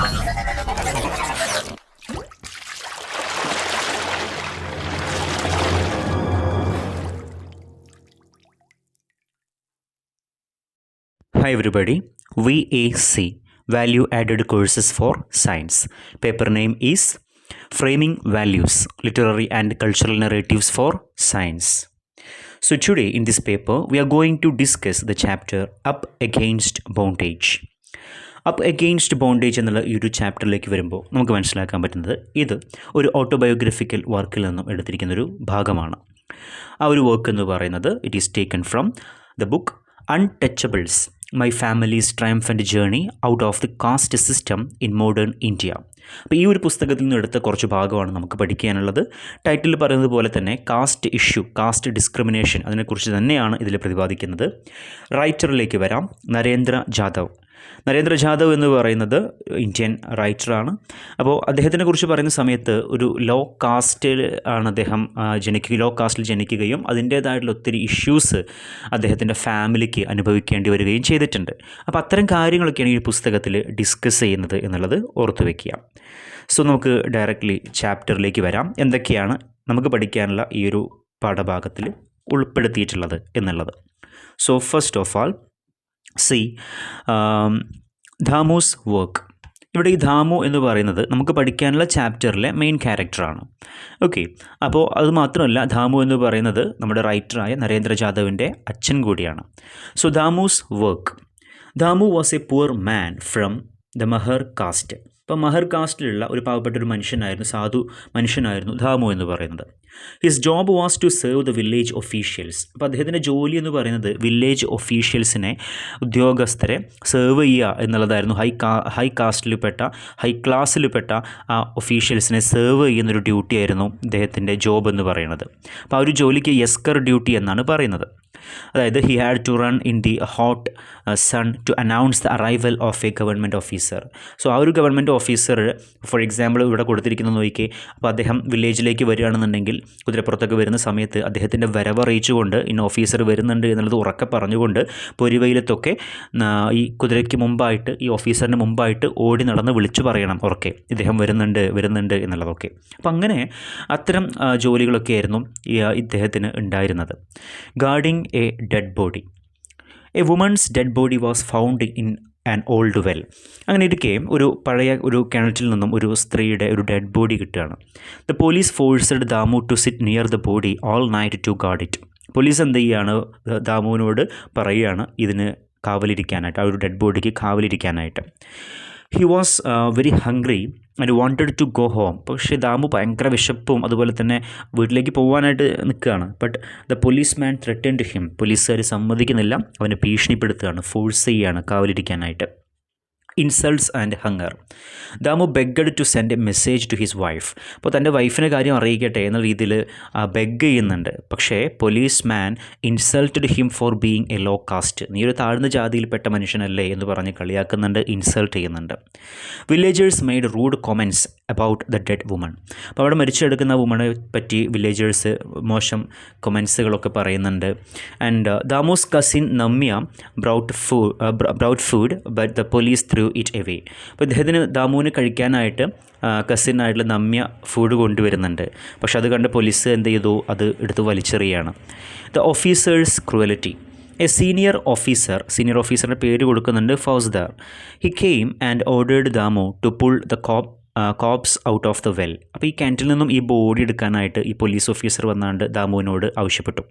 Hi everybody, VAC Value Added Courses for Science. Paper name is Framing Values, Literary and Cultural Narratives for Science. So today in this paper we are going to discuss the chapter Up Against Bondage. Up against bondage എന്നുള്ള ഈ ഒരു ചാപ്റ്ററിലേക്ക് വരുമ്പോൾ നമുക്ക് മനസ്സിലാക്കാൻ പറ്റുന്നത് ഇത് ഒരു autobiographical വർക്കിൽ നിന്നും എടുത്തിരിക്കുന്നൊരു ഭാഗമാണ്. ആ ഒരു വർക്ക് എന്ന് പറയുന്നത് it is taken from the book Untouchables my families triumphant journey out of the caste system in modern India. അപ്പോൾ ഈ ഒരു പുസ്തകത്തിൽ നിന്ന് എടുത്ത കുറച്ച് ഭാഗമാണ് നമുക്ക് പഠിക്കാനുള്ളത്. ടൈറ്റിൽ പറയുന്നത് പോലെ തന്നെ കാസ്റ്റ് ഇഷ്യൂ, കാസ്റ്റ് ഡിസ്ക്രിമിനേഷൻ, അതിനെക്കുറിച്ച് തന്നെയാണ് ഇതിൽ പ്രതിപാദിക്കുന്നത്. റൈറ്ററിലേക്ക് വരാം. നരേന്ദ്ര ജാദവ് എന്ന് പറയുന്നത് ഇന്ത്യൻ റൈറ്ററാണ്. അപ്പോൾ അദ്ദേഹത്തിനെ കുറിച്ച് പറയുന്ന സമയത്ത് ഒരു ലോ കാസ്റ്റിൽ ആണ് അദ്ദേഹം ലോ കാസ്റ്റിൽ ജനിക്കുകയും അതിൻ്റേതായിട്ടുള്ള ഒത്തിരി ഇഷ്യൂസ് അദ്ദേഹത്തിൻ്റെ ഫാമിലിക്ക് അനുഭവിക്കേണ്ടി വരികയും ചെയ്തിട്ടുണ്ട്. അപ്പോൾ അത്തരം കാര്യങ്ങളൊക്കെയാണ് ഈ പുസ്തകത്തിൽ ഡിസ്കസ് ചെയ്യുന്നത് എന്നുള്ളത് ഓർത്തു വയ്ക്കുക. സോ നമുക്ക് ഡയറക്റ്റ്ലി ചാപ്റ്ററിലേക്ക് വരാം. എന്തൊക്കെയാണ് നമുക്ക് പഠിക്കാനുള്ള ഈ ഒരു പാഠഭാഗത്തിൽ ഉൾപ്പെടുത്തിയിട്ടുള്ളത് എന്നുള്ളത്. So first of all Damu's work. ഇവിടെ ഈ ധാമു എന്ന് പറയുന്നത് നമുക്ക് പഠിക്കാനുള്ള ചാപ്റ്ററിലെ മെയിൻ ക്യാരക്ടറാണ്. ഓക്കെ, അപ്പോൾ അത് മാത്രമല്ല, ധാമു എന്ന് പറയുന്നത് നമ്മുടെ റൈറ്ററായ നരേന്ദ്ര ജാദവിൻ്റെ അച്ഛൻ കൂടിയാണ്. So Damu's work. Damu was a poor man from the Mahar caste. അപ്പോൾ മഹർ കാസ്റ്റിലുള്ള ഒരു പാവപ്പെട്ടൊരു മനുഷ്യനായിരുന്നു, സാധു മനുഷ്യനായിരുന്നു ധാമു എന്ന് പറയുന്നത്. His job was to serve the village officials. അപ്പോൾ അദ്ദേഹത്തിൻ്റെ ജോലി എന്ന് പറയുന്നത് വില്ലേജ് ഒഫീഷ്യൽസിനെ, ഉദ്യോഗസ്ഥരെ സെർവ് ചെയ്യുക എന്നുള്ളതായിരുന്നു. ഹൈ ക്ലാസ്സിൽപ്പെട്ട ആ ഒഫീഷ്യൽസിനെ സെർവ് ചെയ്യുന്നൊരു ഡ്യൂട്ടി ആയിരുന്നു അദ്ദേഹത്തിൻ്റെ ജോബ് എന്ന് പറയുന്നത്. അപ്പോൾ ആ ഒരു ജോലിക്ക് യസ്കർ ഡ്യൂട്ടി എന്നാണ് പറയുന്നത്. അതായത് he had to run in the hot sun to announce the arrival of a government officer. So ആ ഒരു ഗവൺമെൻറ് ഓഫീസർ, ഫോർ എക്സാമ്പിൾ ഇവിടെ കൊടുത്തിരിക്കുന്നത് നോക്കിയേ. അപ്പോൾ അദ്ദേഹം വില്ലേജിലേക്ക് വരികയാണെന്നുണ്ടെങ്കിൽ കുതിരപ്പുറത്തൊക്കെ വരുന്ന സമയത്ത് അദ്ദേഹത്തിൻ്റെ വരവ് അറിയിച്ചുകൊണ്ട് ഇന്ന ഓഫീസർ വരുന്നുണ്ട് എന്നുള്ളത് ഉറക്കെ പറഞ്ഞുകൊണ്ട് പൊരിവെയിലത്തൊക്കെ ഈ കുതിരയ്ക്ക് മുമ്പായിട്ട്, ഈ ഓഫീസറിന് മുമ്പായിട്ട് ഓടി നടന്ന് വിളിച്ചു പറയണം ഉറക്കെ, ഇദ്ദേഹം വരുന്നുണ്ട് എന്നുള്ളതൊക്കെ. അപ്പം അങ്ങനെ അത്തരം ജോലികളൊക്കെ ആയിരുന്നു ഇദ്ദേഹത്തിന് ഉണ്ടായിരുന്നത്. Guarding a dead body. A woman's dead body was found in an old well. അങ്ങനെ ഇരിക്കെ ഒരു കിണറ്റിൽ നിന്നും ഒരു സ്ത്രീയുടെ ഒരു ഡെഡ് ബോഡി കിട്ടുകയാണ്. The police forced Damu to sit near the body all night to guard it. Police എന്ത് ചെയ്യുകയാണ്, ദാമുവിനോട് പറയുകയാണ് ഇതിന് കാവലിരിക്കാനായിട്ട്, ആ ഒരു ഡെഡ് ബോഡിക്ക് കാവലിരിക്കാനായിട്ട്. He was very hungry and wanted to go home. പക്ഷേ ദാമു ഭയങ്കര വിശപ്പും അതുപോലെ തന്നെ വീട്ടിലേക്ക് പോകാനായിട്ട് നിൽക്കുകയാണ്. But the police man threatened him. പോലീസുകാർ സമ്മതിക്കുന്നില്ല, അവനെ ഭീഷണിപ്പെടുത്തുകയാണ്, ഫോഴ്സ് ചെയ്യുകയാണ് കാവലിരിക്കാനായിട്ട്. Insults and hunger. Damu begged to send a message to his wife. അപ്പോൾ തൻ്റെ വൈഫിനെ കാര്യം അറിയിക്കട്ടെ എന്ന രീതിയിൽ ബെഗ് ചെയ്യുന്നുണ്ട്. പക്ഷേ police man insulted him for being a low caste. നീ ഒരു താഴ്ന്ന ജാതിയിൽപ്പെട്ട മനുഷ്യനല്ലേ എന്ന് പറഞ്ഞ് കളിയാക്കുന്നുണ്ട്, ഇൻസൾട്ട് ചെയ്യുന്നുണ്ട്. Villagers made rude comments about the dead woman. അപ്പോൾ അവിടെ മരിച്ചെടുക്കുന്ന വുമണെ പറ്റി വില്ലേജേഴ്സ് മോശം കൊമൻസുകളൊക്കെ പറയുന്നുണ്ട്. And Damu's cousin Namya brought food but the police threw it away. അപ്പോൾ ഇദ്ദേഹത്തിന് ദാമുവിന് കഴിക്കാനായിട്ട് കസിനായിട്ടുള്ള നമ്യ ഫുഡ് കൊണ്ടുവരുന്നുണ്ട്. പക്ഷെ അത് കണ്ട് പോലീസ് എന്ത് ചെയ്തു, അത് എടുത്ത് വലിച്ചെറിയാണ്. The officer's cruelty. A senior ഓഫീസറിൻ്റെ പേര് കൊടുക്കുന്നുണ്ട്, Faujdar. He came and ordered Damu to pull the corpse out of the well. അപ്പോൾ ഈ കിണറ്റിൽ നിന്നും ഈ ബോഡി എടുക്കാനായിട്ട് ഈ പോലീസ് ഓഫീസർ വന്നാണ്ട് ദാമുവിനോട് ആവശ്യപ്പെട്ടു.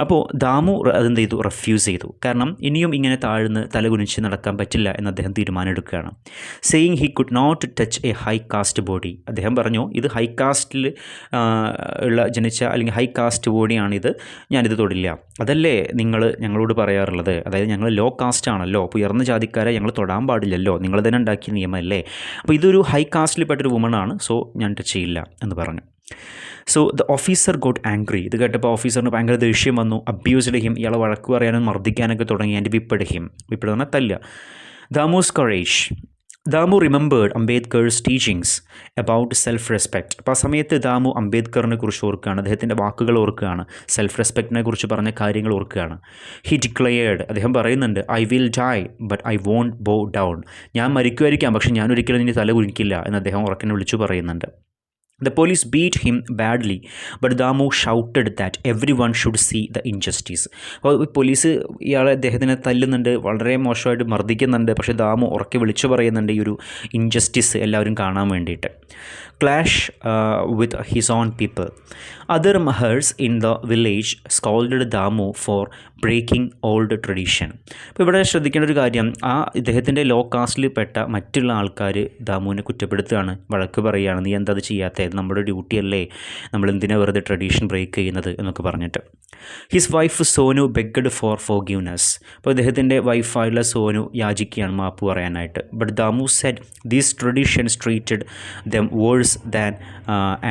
അപ്പോൾ ദാമു അതെന്ത് ചെയ്തു, റെഫ്യൂസ് ചെയ്തു. കാരണം ഇനിയും ഇങ്ങനെ താഴ്ന്ന് തലകുനിച്ച് നടക്കാൻ പറ്റില്ല എന്ന് അദ്ദേഹം തീരുമാനമെടുക്കുകയാണ്. Saying he could not touch a high caste body. അദ്ദേഹം പറഞ്ഞു ഇത് ഹൈ കാസ്റ്റിൽ ജനിച്ച അല്ലെങ്കിൽ ഹൈ കാസ്റ്റ് ബോഡിയാണിത്, ഞാനിത് തൊടില്ല. അതല്ലേ നിങ്ങൾ ഞങ്ങളോട് പറയാറുള്ളത്, അതായത് ഞങ്ങൾ ലോ കാസ്റ്റ് ആണല്ലോ, അപ്പോൾ ഉയർന്ന ജാതിക്കാരെ ഞങ്ങൾ തൊടാൻ പാടില്ലല്ലോ, നിങ്ങൾ തന്നെ ഉണ്ടാക്കിയ നിയമമല്ലേ, അപ്പോൾ ഇതൊരു ഹൈ കാസ്റ്റിൽപ്പെട്ടൊരു വുമണാണ്, സോ ഞാൻ ടച്ച് ചെയ്യില്ല എന്ന് പറഞ്ഞു. So the officer got angry. ഇത് കേട്ടപ്പോൾ ഓഫീസറിന് ഭയങ്കര ദേഷ്യം വന്നു. Abused him. ഇയാളെ വഴക്ക് പറയാനും മർദ്ദിക്കാനൊക്കെ തുടങ്ങി. And whipped him. വിപ്പിഡ് പറഞ്ഞാൽ തല്ല. Damu's courage. Damu remembered Ambedkar's teachings about self respect. അപ്പോൾ ആ സമയത്ത് ദാമു അംബേദ്കറിനെ കുറിച്ച് ഓർക്കുകയാണ്, അദ്ദേഹത്തിൻ്റെ വാക്കുകൾ ഓർക്കുകയാണ്, സെൽഫ് റെസ്പെക്റ്റിനെ കുറിച്ച് പറഞ്ഞ കാര്യങ്ങൾ ഓർക്കുകയാണ്. ഹി ഡിക്ലെയർഡ്, അദ്ദേഹം പറയുന്നുണ്ട്, I will die but I won't bow down. ഞാൻ മരിക്കുമായിരിക്കാം, പക്ഷേ ഞാൻ ഒരിക്കലും ഇനി തല കുനിക്കില്ല എന്ന് അദ്ദേഹം ഉറക്കനെ വിളിച്ചു പറയുന്നുണ്ട്. The police beat him badly, but Damu shouted that everyone should see the injustice. അപ്പോൾ പോലീസ് അദ്ദേഹത്തിനെ തല്ലുന്നുണ്ട്, വളരെ മോശമായിട്ട് മർദ്ദിക്കുന്നുണ്ട്, പക്ഷേ ദാമു ഉറക്കെ വിളിച്ചു പറയുന്നുണ്ട് ഈ ഒരു ഇൻജസ്റ്റിസ് എല്ലാവരും കാണാൻ വേണ്ടിയിട്ട്. Clash with his own people. Other Mahars in the village scolded Damu for breaking old tradition. അപ്പോൾ ഇവിടെ ശ്രദ്ധിക്കേണ്ട ഒരു കാര്യം, ആ ഇദ്ദേഹത്തിൻ്റെ ലോ കാസ്റ്റിൽ പെട്ട മറ്റുള്ള ആൾക്കാർ ദാമുവിനെ കുറ്റപ്പെടുത്തുകയാണ്, വഴക്ക് പറയുകയാണ്, നീ എന്താ അത് ചെയ്യാത്തത്, നമ്മുടെ ഡ്യൂട്ടി അല്ലേ, നമ്മൾ എന്തിനാ വെറുതെ ട്രഡീഷൻ ബ്രേക്ക് ചെയ്യുന്നത് എന്നൊക്കെ പറഞ്ഞിട്ട്. His wife Sonu begged for forgiveness. അപ്പോൾ ഇദ്ദേഹത്തിൻ്റെ വൈഫായുള്ള സോനു യാചിക്കുകയാണ് മാപ്പ് പറയാനായിട്ട്. But Damu said these traditions treated them worse than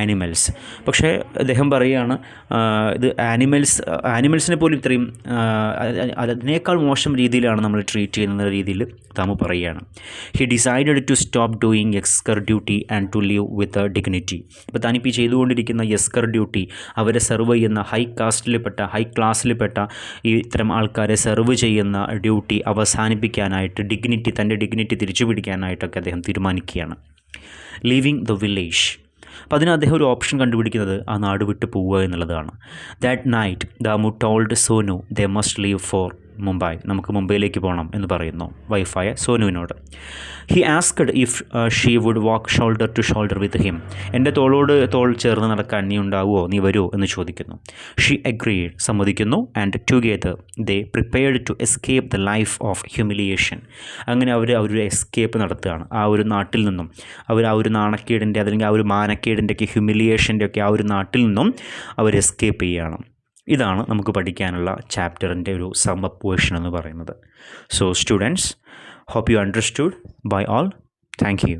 animals. പക്ഷേ അദ്ദേഹം പറയുകയാണ്, ഇത് ആനിമൽസിനെ പോലും ഇത്രയും അതിനേക്കാൾ മോശം രീതിയിലാണ് നമ്മൾ ട്രീറ്റ് ചെയ്യുന്ന രീതിയിൽ ദാമു പറയുകയാണ്. He decided to stop doing Yeskar duty and to live with dignity. ഇപ്പോൾ താനിപ്പോൾ ചെയ്തുകൊണ്ടിരിക്കുന്ന എസ്കർ ഡ്യൂട്ടി, അവരെ സെർവ് ചെയ്യുന്ന ഹൈ ക്ലാസ്സിൽപ്പെട്ട ഈ ഇത്തരം ആൾക്കാരെ സെർവ് ചെയ്യുന്ന ഡ്യൂട്ടി അവസാനിപ്പിക്കാനായിട്ട്, തൻ്റെ ഡിഗ്നിറ്റി തിരിച്ചു പിടിക്കാനായിട്ടൊക്കെ അദ്ദേഹം തീരുമാനിക്കുകയാണ്. Leaving the village. അപ്പോൾ അതിന് അദ്ദേഹം ഒരു ഓപ്ഷൻ കണ്ടുപിടിക്കുന്നത് ആ നാട് വിട്ട് പോവുക എന്നുള്ളതാണ്. That night Damu told Sonu they must leave for Mumbai. നമുക്ക് മുംബൈയിലേക്ക് പോകണം എന്ന് പറയുന്നു വൈഫായ സോനുവിനോട്. He asked if she would walk shoulder to shoulder with him. എൻ്റെ തോളോട് തോൾ ചേർന്ന് നടക്കാൻ നീ ഉണ്ടാവുമോ, നീ വരുമോ എന്ന് ചോദിക്കുന്നു. ഷീ അഗ്രീഡ്, സമ്മതിക്കുന്നു. And together they prepared to escape the life of humiliation. അങ്ങനെ അവരൊരു എസ്കേപ്പ് നടത്തുകയാണ് ആ ഒരു നാട്ടിൽ നിന്നും. ആ ഒരു നാണക്കേടിൻ്റെ അല്ലെങ്കിൽ ആ ഒരു മാനക്കേടിൻ്റെ ഒക്കെ ഹ്യൂമിലിയേഷൻ്റെ ഒക്കെ ആ ഒരു നാട്ടിൽ നിന്നും അവർ എസ്കേപ്പ് ചെയ്യുകയാണ്. ഇതാണ് നമുക്ക് പഠിക്കാനുള്ള ചാപ്റ്ററിൻ്റെ ഒരു സം അപ്പ് വേർഷൻ എന്ന് പറയുന്നത്. So students, hope you understood by all. Thank you.